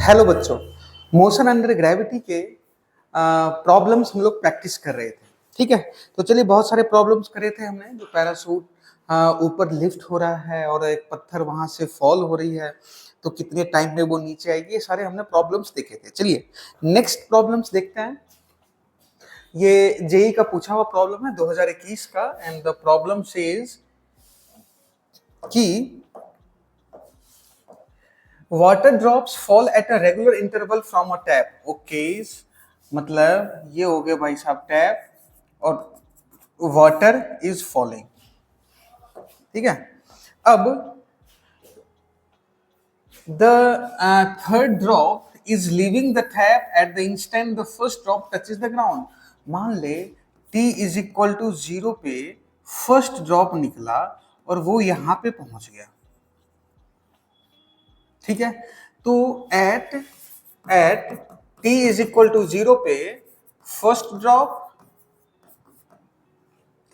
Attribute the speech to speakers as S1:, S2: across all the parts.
S1: Hello बच्चों, motion under gravity के problems हम लोग प्रैक्टिस कर रहे थे। ठीक है, तो चलिए बहुत सारे प्रॉब्लम्स करे थे हमने। जो पैराशूट ऊपर लिफ्ट हो रहा है और एक पत्थर वहां से फॉल हो रही है, तो कितने टाइम में वो नीचे आएगी, ये सारे हमने प्रॉब्लम्स देखे थे। चलिए नेक्स्ट प्रॉब्लम्स देखते हैं। ये जेई का पूछा हुआ प्रॉब्लम है 2021 का, एंड द प्रॉब्लम सेज कि water drops fall at a regular interval from a tap. Okay, मतलब ये हो गया भाई साहब टैप और वाटर इज फॉलिंग। ठीक है, अब the third drop is leaving the tap at the instant the first drop touches the ground. मान ले t इज इक्वल टू 0 पे फर्स्ट ड्रॉप निकला और वो यहां पे पहुंच गया। ठीक है, तो at t is equal to 0 पे फर्स्ट ड्रॉप।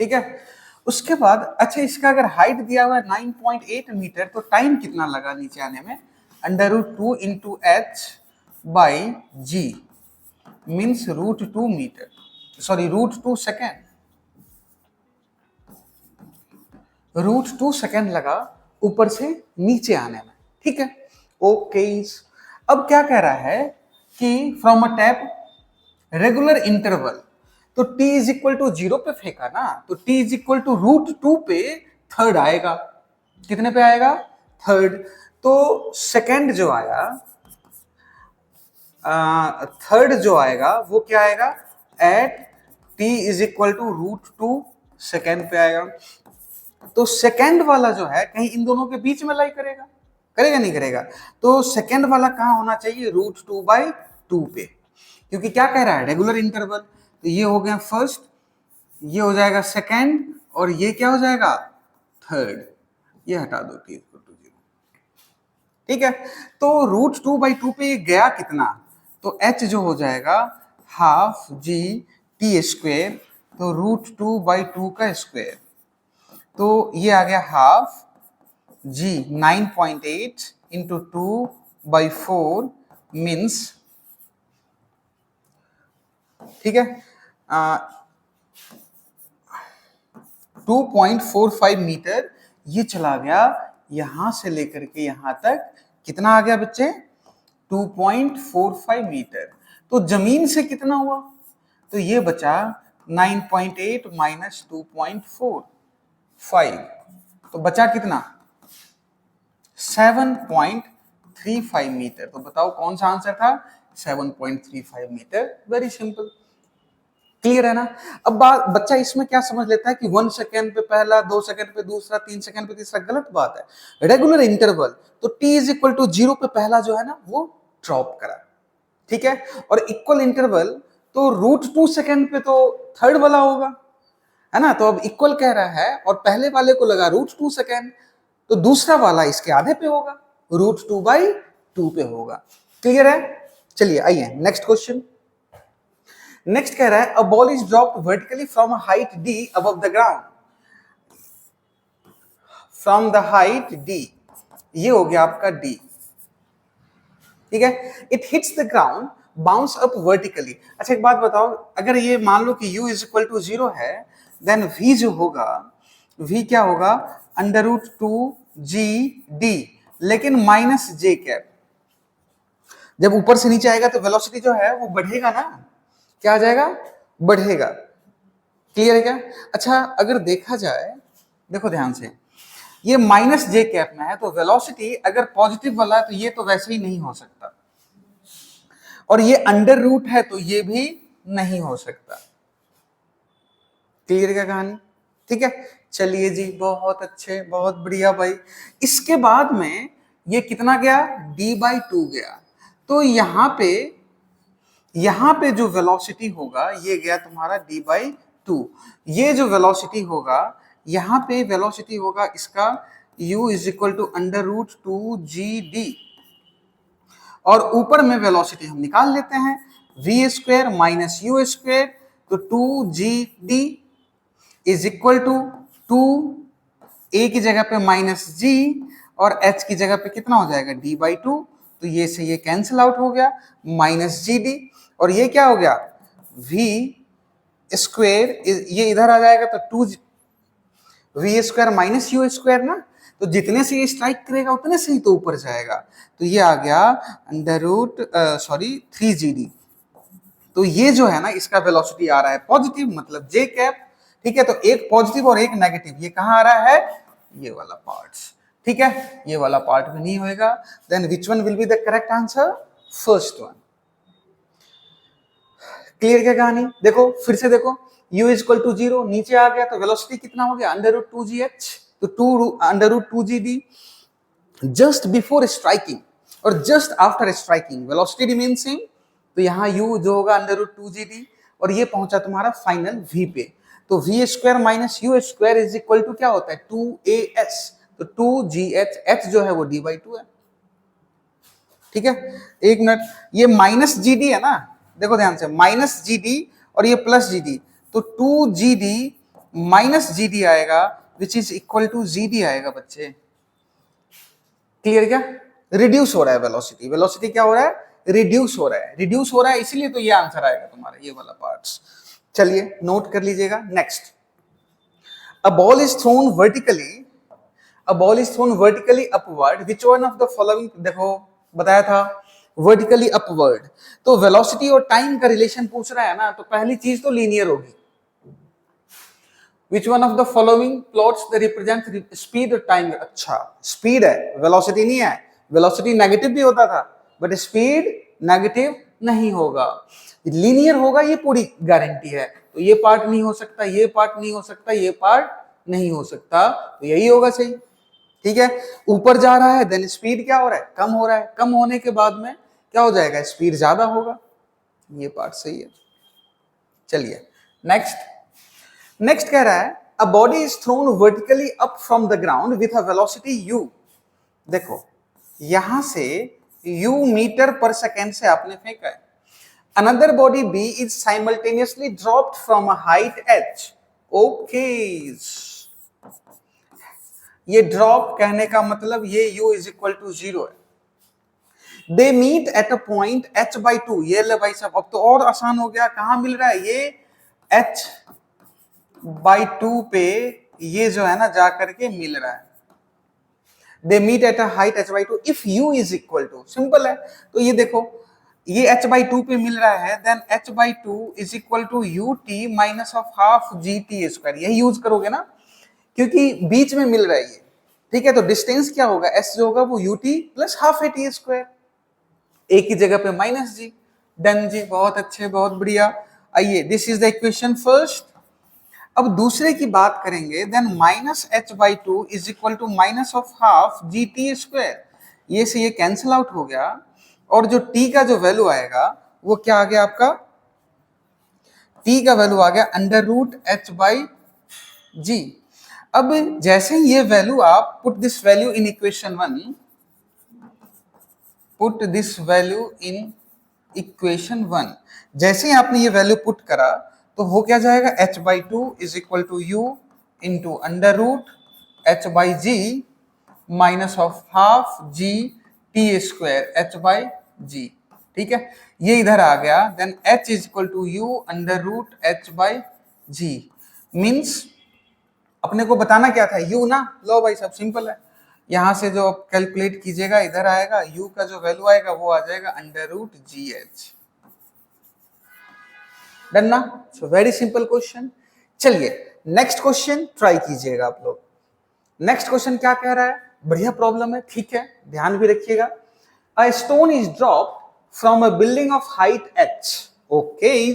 S1: ठीक है, उसके बाद अच्छा इसका अगर हाइट दिया हुआ है 9.8 मीटर, तो टाइम कितना लगा नीचे आने में? √2 into h by g means √2 metre, sorry √2 second. √2 second लगा ऊपर से नीचे आने में। ठीक है, ओके। अब क्या कह रहा है कि from a tap regular interval, तो t इज इक्वल टू 0 पे फेंका ना, तो t इज इक्वल टू √2 पे थर्ड आएगा। कितने पे आएगा? थर्ड। तो सेकेंड जो आया, थर्ड जो आएगा वो क्या आएगा? At t is equal to √2 second पे आएगा। तो सेकेंड वाला जो है कहीं इन दोनों के बीच में लाई करेगा, करेगा नहीं करेगा? तो सेकेंड वाला कहां होना चाहिए? √2/2 पे, क्योंकि क्या कह रहा है? Regular interval. तो ये हो गया फर्स्ट, ये हो जाएगा सेकेंड, और ये क्या हो जाएगा? थर्ड। ये हटा दो t इक्वल टू 0। ठीक है, तो √2/2 पे गया कितना? तो h जो हो जाएगा हाफ जी टी स्क्वेयर, तो √2/2 का स्क्वेयर, तो ये आ गया हाफ जी 9.8 इंटू 2/4 मीन्स, ठीक है, 2.45 मीटर। ये चला गया यहां से लेकर के यहां तक, कितना आ गया बच्चे? 2.45 मीटर। तो जमीन से कितना हुआ? तो ये बचा 9.8 माइनस 2.45, तो बचा कितना? 7.35 मीटर। तो बताओ कौन सा आंसर था? 7.35 मीटर। वेरी सिंपल, क्लियर है ना? अब बात, बच्चा इसमें क्या समझ लेता है कि 1 सेकेंड पे पहला, 2 सेकेंड पे दूसरा, 3 सेकेंड पे तीसरा। गलत बात है। रेगुलर इंटरवल, तो t इज इक्वल टू 0 पे पहला जो है ना वो ड्रॉप करा। ठीक है, और इक्वल इंटरवल तो √2 सेकेंड पे तो थर्ड वाला होगा, है ना? तो अब इक्वल कह रहा है और पहले वाले को लगा √2 सेकेंड, तो दूसरा वाला इसके आधे पे होगा, √2/2 पे होगा। क्लियर है? चलिए आइए नेक्स्ट क्वेश्चन। नेक्स्ट कह रहा है a ball is dropped vertically from a height d above the ground, from the height d, ये हो गया आपका d। ठीक है, it hits the ground, bounce up vertically. अच्छा एक बात बताओ, अगर ये मान लो कि u इज इक्वल टू 0 है, देन v जो होगा, v क्या होगा? √2gd, लेकिन माइनस j कैप। जब ऊपर से नीचे आएगा तो वेलोसिटी जो है वो बढ़ेगा ना, क्या आ जाएगा? बढ़ेगा। क्लियर है क्या? अच्छा अगर देखा जाए, देखो ध्यान से, ये माइनस जे कैप में है, तो वेलोसिटी अगर पॉजिटिव वाला है तो ये तो वैसे ही नहीं हो सकता, और ये अंडर रूट है तो ये भी नहीं हो सकता। क्लियर क्या कहानी? ठीक है, चलिए जी, बहुत अच्छे, बहुत बढ़िया भाई। इसके बाद में ये कितना गया? d/2 गया। तो यहां पे जो वेलोसिटी होगा ये गया तुम्हारा d/2। ये जो वेलोसिटी होगा, यहां पे वेलोसिटी होगा इसका u is equal to √2gd, और ऊपर में वेलोसिटी हम निकाल लेते हैं, v² माइनस u², तो 2gd is equal to 2 a की जगह पे माइनस g, और h की जगह पे कितना हो जाएगा? d/2। तो ये से ये कैंसिल आउट हो गया, माइनस जी डी, और ये क्या हो गया v स्क्वायर, ये इधर आ जाएगा तो 2 v square minus u square ना, तो जितने से ये स्ट्राइक करेगा उतने से ही तो ऊपर जाएगा, तो ये आ गया अंडर रूट 3 GD। तो ये जो है ना इसका वेलोसिटी आ रहा है पॉजिटिव, मतलब जे कैप, ठीक है। तो एक पॉजिटिव और एक नेगेटिव, ये कहाँ आ रहा है, ये वाला पार्ट्स, ठीक है। ये वाला पार्ट भी नहीं होएगा, then which one will be the correct answer, first one. Clear क्या कहानी, देखो फिर से देखो, u इक्वल टू 0 नीचे आ गया तो वेलोसिटी कितना हो गया अंडर रूट 2gh, तो 2 under root 2gd just before striking और just after striking velocity remain same, तो यहाँ u जो होगा अंडर रूट 2gd, और ये पहुंचा तुम्हारा फाइनल v पे, तो v square minus u square is equal to क्या होता है 2as, तो 2gh, h जो है वो d/2 है, ठीक है। एक मिनट, ये माइनस जी डी है ना, देखो ध्यान से, माइनस जी डी और ये प्लस जी डी, तो 2GD माइनस जी डी आएगा which is equal to g d आएगा बच्चे। क्लियर क्या, रिड्यूस हो रहा है वेलोसिटी, वेलोसिटी क्या हो रहा है, रिड्यूस हो रहा है, रिड्यूस हो रहा है, इसीलिए तो ये आंसर आएगा तुम्हारा ये वाला पार्ट्स। चलिए नोट कर लीजिएगा। Next, a ball is thrown vertically, a ball is thrown vertically upward, which one of the following, देखो बताया था वर्टिकली अपवर्ड, तो वेलोसिटी और टाइम का रिलेशन पूछ रहा है ना, तो पहली चीज तो लीनियर होगी। Which one of the following plots the represent speed और टाइम, अच्छा स्पीड है, वेलोसिटी नहीं है, वेलोसिटी नेगेटिव भी होता था बट स्पीड नेगेटिव नहीं होगा, लीनियर होगा, ये पूरी गारंटी है, तो ये पार्ट नहीं हो सकता, ये पार्ट नहीं हो सकता, ये पार्ट नहीं हो सकता, तो यही होगा सही, ठीक है। ऊपर जा रहा है देन स्पीड क्या हो रहा है, कम हो रहा है, कम होने के बाद में क्या हो जाएगा, स्पीड ज्यादा होगा, ये पार्ट सही है। चलिए नेक्स्ट, नेक्स्ट कह रहा है a body is thrown vertically up from the ground with a velocity u, देखो यहां से u मीटर पर सेकेंड से आपने फेंका है, another body b is simultaneously dropped from a height h, okay, ये ड्रॉप कहने का मतलब ये u इज इक्वल टू 0 है, they meet at a point h/2, ये ले भाई साहब अब तो और आसान हो गया, कहां मिल रहा है ये h/2 पे, ये जो है ना जा करके मिल रहा है, they meet at a height h/2 if u is equal to, simple है, तो ये देखो ये h/2 पे मिल रहा है, then h/2 is equal to ut minus of half gt square, यही यूज करोगे ना क्योंकि बीच में मिल रहा है ये, ठीक है। तो डिस्टेंस क्या होगा, s जो होगा वो ut plus half at square, एक ही जगह पे माइनस जी, डन जी, बहुत अच्छे, बहुत बढ़िया। आइए this is the equation first. अब दूसरे की बात करेंगे, then minus h/2 is equal to minus of half g t square, ये से ये कैंसिल आउट हो गया, और जो t का जो वैल्यू आएगा वो क्या आ गया आपका, t का वैल्यू आ गया अंडर रूट h/g। अब जैसे ये वैल्यू आप put this value in equation 1, put this value in equation 1, जैसे ही आपने ये वैल्यू पुट करा तो हो क्या जाएगा, h/2 is equal to u into under root h/g minus of half g t square h/g, ठीक है। ये इधर आ गया, then h is equal to u under root h/g, means अपने को बताना क्या था, u ना, लो भाई सब सिंपल है, यहां से जो कैलकुलेट कीजिएगा इधर आएगा, u का जो वैल्यू आएगा वो आ जाएगा अंडर रूट gh, डन ना, सो वेरी सिंपल क्वेश्चन। चलिए नेक्स्ट क्वेश्चन ट्राई कीजिएगा आप लोग। नेक्स्ट क्वेश्चन क्या कह रहा है, बढ़िया प्रॉब्लम है, ठीक है, ध्यान भी रखिएगा। A stone is dropped from a building of height h, okay,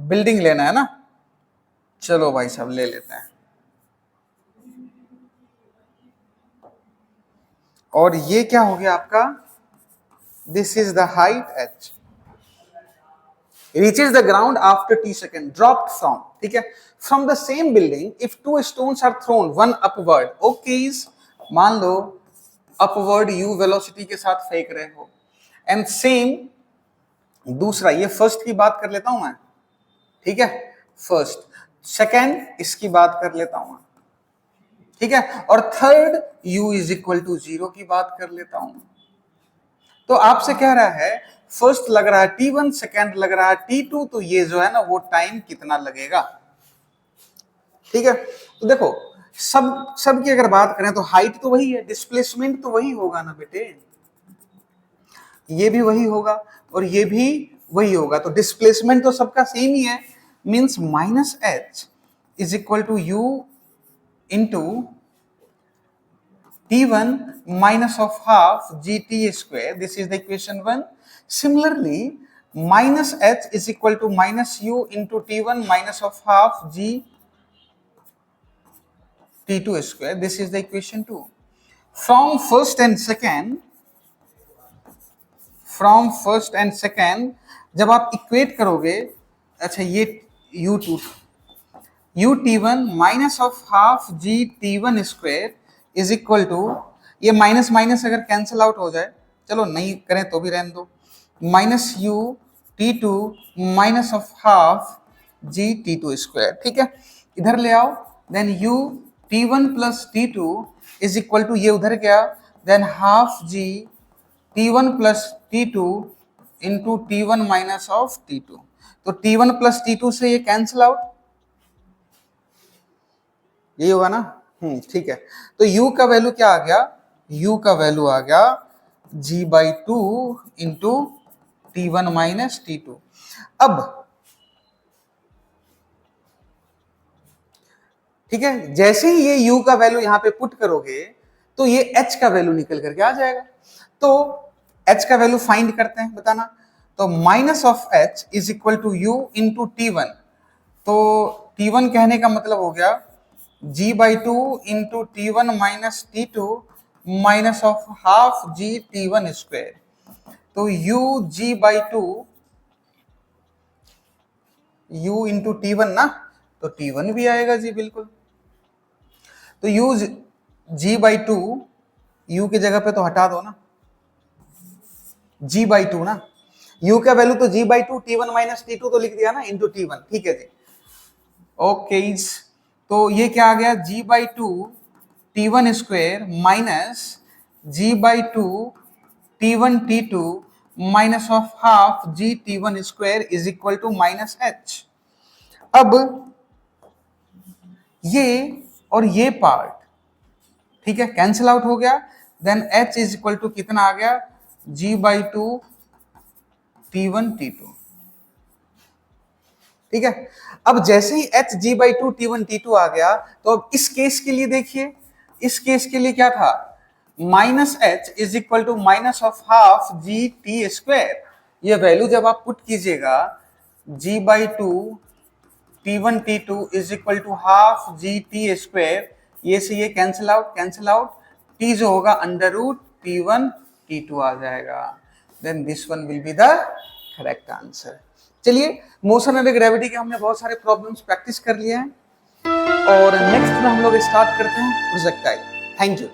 S1: building लेना है ना, चलो भाई साहब ले लेते हैं, और ये क्या हो गया आपका, this is the height h, reaches the ground after t second, dropped from, ठीक है, from the same building if two stones are thrown, one upward, okay, मान लो upward u velocity के साथ फेंक रहे हो, and same, दूसरा ये फर्स्ट की बात कर लेता हूं मैं, ठीक है, फर्स्ट, सेकंड इसकी बात कर लेता हूं मैं, ठीक है, और third u is equal to 0 की बात कर लेता हूं। तो आपसे कह रहा है फर्स्ट लग रहा है t1, सेकेंड लग रहा है t2, तो ये जो है ना वो टाइम कितना लगेगा। ठीक है, तो देखो सब की अगर बात करें तो हाइट तो वही है, डिस्प्लेसमेंट तो वही होगा ना बेटे, ये भी वही होगा और ये भी वही होगा, तो डिस्प्लेसमेंट तो सबका सेम ही है, means minus h is equal to u into t1 minus of half gt square. This is the equation 1. Similarly, minus h is equal to minus u into t1 minus of half g t2 square. This is the equation 2. From first and second जब आप equate करोगे, अच्छा ये u t1 minus of half g t1 square is equal to, ये minus minus अगर cancel out हो जाए, चलो नहीं करें तो भी रहने दो, minus u t2 minus of half g t2 square. ठीक है, इधर ले आओ, then u t1 plus t2 is equal to, ये उधर गया, then half g t1 plus t2 into t1 minus of t2, तो t1 प्लस t2 से ये कैंसिल आउट, यही होगा ना। ठीक है, तो u का वैल्यू क्या आ गया, u का वैल्यू आ गया g/2 into t1 minus t2। अब ठीक है, जैसे ही ये u का वैल्यू यहां पे पुट करोगे तो ये h का वैल्यू निकल करके आ जाएगा, तो h का वैल्यू फाइंड करते हैं, बताना। तो minus of h is equal to u into t1, तो t1 कहने का मतलब हो गया g/2 into t1 minus t2 minus of half g t1 square, तो u g/2 u into t1 ना, तो t1 भी आएगा जी बिल्कुल, तो u g/2 u की जगह पे तो हटा दो ना, g/2 ना, u का वैल्यू तो g/2 t1 माइनस t2 तो लिख दिया ना इंटू t1। ठीक है जी, ओके, तो ये क्या आ गया, g/2 t1 square minus g/2 t1 t2 minus of half g t1 square is equal to minus h। अब ये और ये पार्ट ठीक है कैंसिल आउट हो गया, then h is equal to कितना आ गया, g/2 t1 t2। ठीक है, अब जैसे ही h g/2 t1 t2 आ गया, तो अब इस केस के लिए देखिए, इस केस के लिए क्या था, minus h is equal to minus of half g t square. ये वैल्यू जब आप पुट कीजिएगा g/2 t1 t2 is equal to half g t square, ये से ये कैंसिल आउट, t जो होगा अंडर रूट t1 t2 आ जाएगा, then this one will be the correct answer. चलिए, मोशन एंड ग्रेविटी के हमने बहुत सारे प्रॉब्लम्स प्रैक्टिस कर लिए हैं और नेक्स्ट में हम लोग स्टार्ट करते हैं प्रोजेक्टाइल। Thank you.